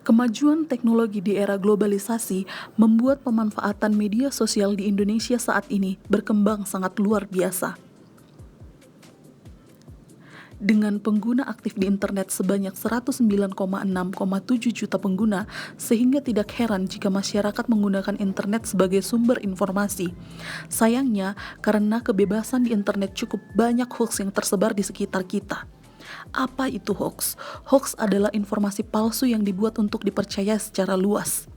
Kemajuan teknologi di era globalisasi membuat pemanfaatan media sosial di Indonesia saat ini berkembang sangat luar biasa. Dengan pengguna aktif di internet sebanyak 109,6,7 juta pengguna, sehingga tidak heran jika masyarakat menggunakan internet sebagai sumber informasi. Sayangnya, karena kebebasan di internet cukup banyak hoax yang tersebar di sekitar kita. Apa itu hoax? Hoax adalah informasi palsu yang dibuat untuk dipercaya secara luas.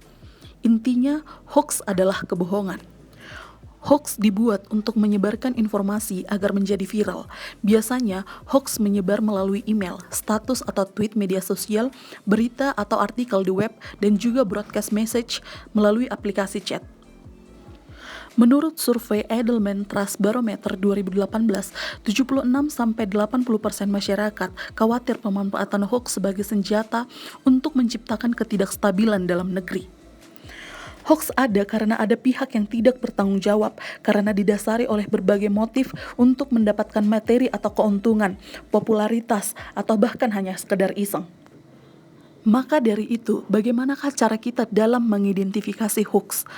Intinya, hoax adalah kebohongan. Hoax dibuat untuk menyebarkan informasi agar menjadi viral. Biasanya, hoax menyebar melalui email, status atau tweet media sosial, berita atau artikel di web, dan juga broadcast message melalui aplikasi chat. Menurut survei Edelman Trust Barometer 2018, 76-80% masyarakat khawatir pemanfaatan hoax sebagai senjata untuk menciptakan ketidakstabilan dalam negeri. Hoax ada karena ada pihak yang tidak bertanggung jawab karena didasari oleh berbagai motif untuk mendapatkan materi atau keuntungan, popularitas, atau bahkan hanya sekedar iseng. Maka dari itu, bagaimanakah cara kita dalam mengidentifikasi hoax?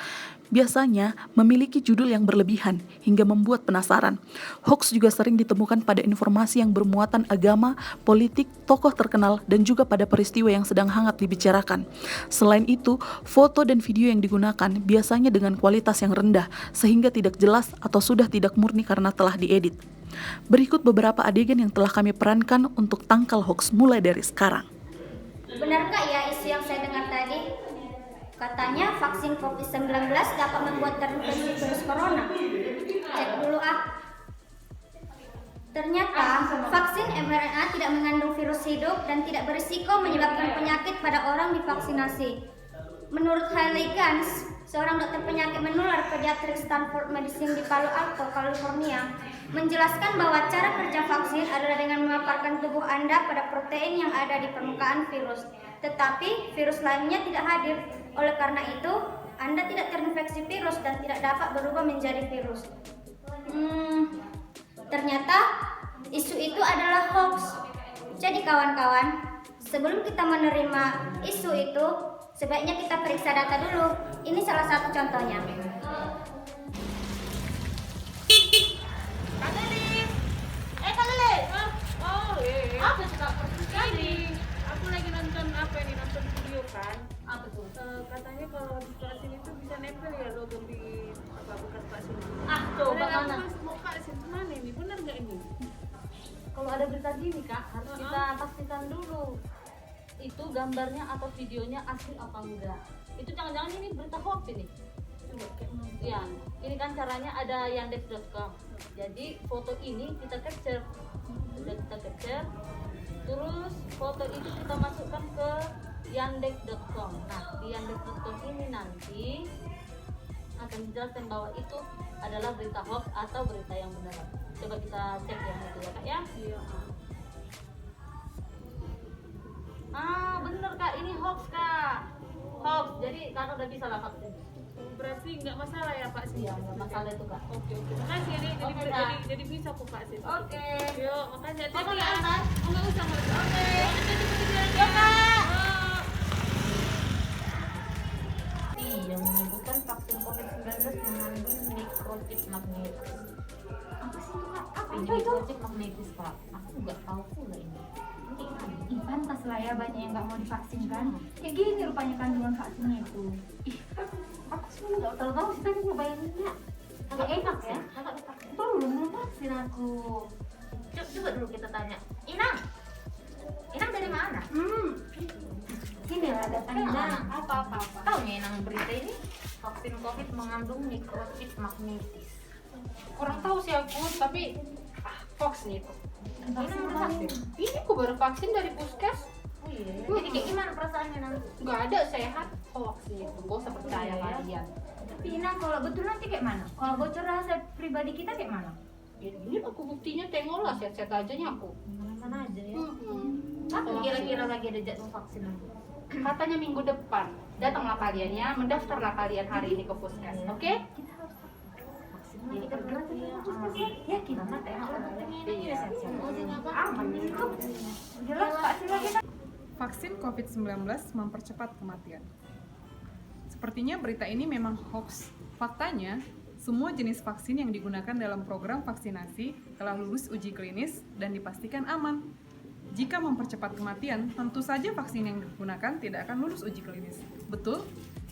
Biasanya memiliki judul yang berlebihan hingga membuat penasaran. Hoax juga sering ditemukan pada informasi yang bermuatan agama, politik, tokoh terkenal, dan juga pada peristiwa yang sedang hangat dibicarakan. Selain itu, foto dan video yang digunakan biasanya dengan kualitas yang rendah sehingga tidak jelas atau sudah tidak murni karena telah diedit. Berikut beberapa adegan yang telah kami perankan untuk tangkal hoax mulai dari sekarang. Benarkah ya isu yang saya dengar tadi? Katanya vaksin COVID-19 dapat membuat terinfeksi virus corona. Cek dulu ah. Ternyata vaksin mRNA tidak mengandung virus hidup dan tidak berisiko menyebabkan penyakit pada orang divaksinasi. Menurut Haley Gans, seorang dokter penyakit menular pediatrik Stanford Medicine di Palo Alto, California, menjelaskan bahwa cara kerja vaksin adalah dengan memaparkan tubuh Anda pada protein yang ada di permukaan virus. Tetapi virus lainnya tidak hadir. Oleh karena itu, Anda tidak terinfeksi virus dan tidak dapat berubah menjadi virus. Ternyata isu itu adalah hoax. Jadi kawan-kawan, sebelum kita menerima isu itu, sebaiknya kita periksa data dulu. Ini salah satu contohnya. Kak Lele. Apa sih Kak? Ini aku lagi nonton nonton video kan. Apa tuh? Katanya kalau di vaksin itu bisa nempel ya logo di bekas vaksin. Coba mana? Mau vaksin mana ini? Benar nggak ini? Kalau ada berita gini Kak, harus kita pastikan dulu itu gambarnya atau videonya asli apa enggak. Itu jangan-jangan ini berita hoax ini. Ya, ini kan caranya ada yandex.com. Jadi foto ini kita capture, terus foto itu kita masukkan ke yandex.com. Nah, di yandex.com ini nanti akan dijelaskan bahwa itu adalah berita hoax atau berita yang benar. Coba kita cek yang itu ya Kak ya. Iya. Bener Kak, ini hoax Kak. Hoax, jadi Kakak udah bisa lah vaksin. Berarti nggak masalah ya Pak sih? Iya, nggak masalah itu Kak. Oke. Makasih ya, Oke, Kak. jadi bisa aku vaksin. Oke. Yuk, makasih hati-hati Kakak ya. nggak Nggak usah. Oke. Yuk, Kak. Oh. Yang menyebutkan vaksin COVID-19 mengandung mikrochip magnetis. Apa sih itu Kak? Apa itu? Mikrochip magnetis Kak. Aku nggak tahu pula ini. Ih, pantas lah ya banyak yang nggak mau divaksin kan. Ya gini rupanya kandungan vaksinnya itu. Ih, aku sebenarnya nggak tahu sih tadi ngebayanginnya. Agak enak ya. Belum vaksin aku. Coba dulu kita tanya. Inang dari mana? Sini lah datangnya. Apa? Tahu nih Inang berita ini vaksin COVID mengandung mikrochip magnetis. Kurang tahu sih aku, tapi hoax nih itu. Inang udah vaksin? Ini aku baru vaksin dari puskes. Oh iya. Jadi kayak gimana perasaannya Nang? Nggak ada sehat, hoax nih itu. Gak usah percaya kalian. Tapi Inang kalau betul nanti kayak mana? Kalau bocor rahasia pribadi kita kayak mana? Ya, ini aku buktinya tengoklah sehat-sehat aja nya aku. Mana aja ya. Kapan Kira-kira lagi ada jadwal vaksin nanti? Katanya minggu depan. Datanglah kalian ya, mendaftarlah kalian hari ini ke puskes, oke? Kita harus Yakin? Iya. Aman itu. Jelas vaksin lagi. Vaksin COVID-19 mempercepat kematian. Sepertinya berita ini memang hoax. Faktanya, semua jenis vaksin yang digunakan dalam program vaksinasi telah lulus uji klinis dan dipastikan aman. Jika mempercepat kematian, tentu saja vaksin yang digunakan tidak akan lulus uji klinis. Betul?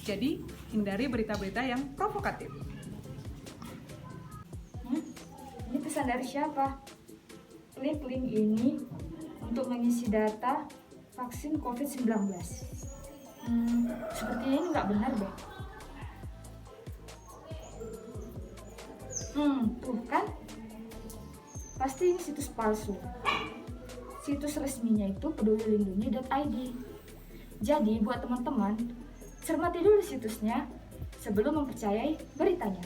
Jadi, hindari berita-berita yang provokatif. Ini pesan dari siapa? Klik link ini untuk mengisi data vaksin COVID-19. Sepertinya ini nggak benar deh. Tuh kan? Pasti ini situs palsu. Situs resminya itu pedulilindungi.id. Jadi buat teman-teman, cermati dulu situsnya sebelum mempercayai beritanya.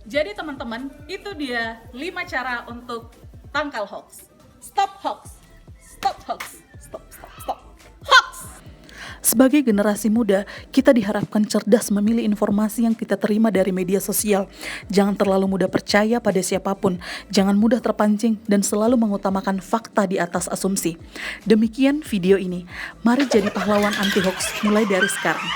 Jadi teman-teman, itu dia 5 cara untuk tangkal hoax. Stop hoax. Stop hoax. Stop. Hoax! Sebagai generasi muda, kita diharapkan cerdas memilih informasi yang kita terima dari media sosial. Jangan terlalu mudah percaya pada siapapun, jangan mudah terpancing, dan selalu mengutamakan fakta di atas asumsi. Demikian video ini. Mari jadi pahlawan anti hoax mulai dari sekarang.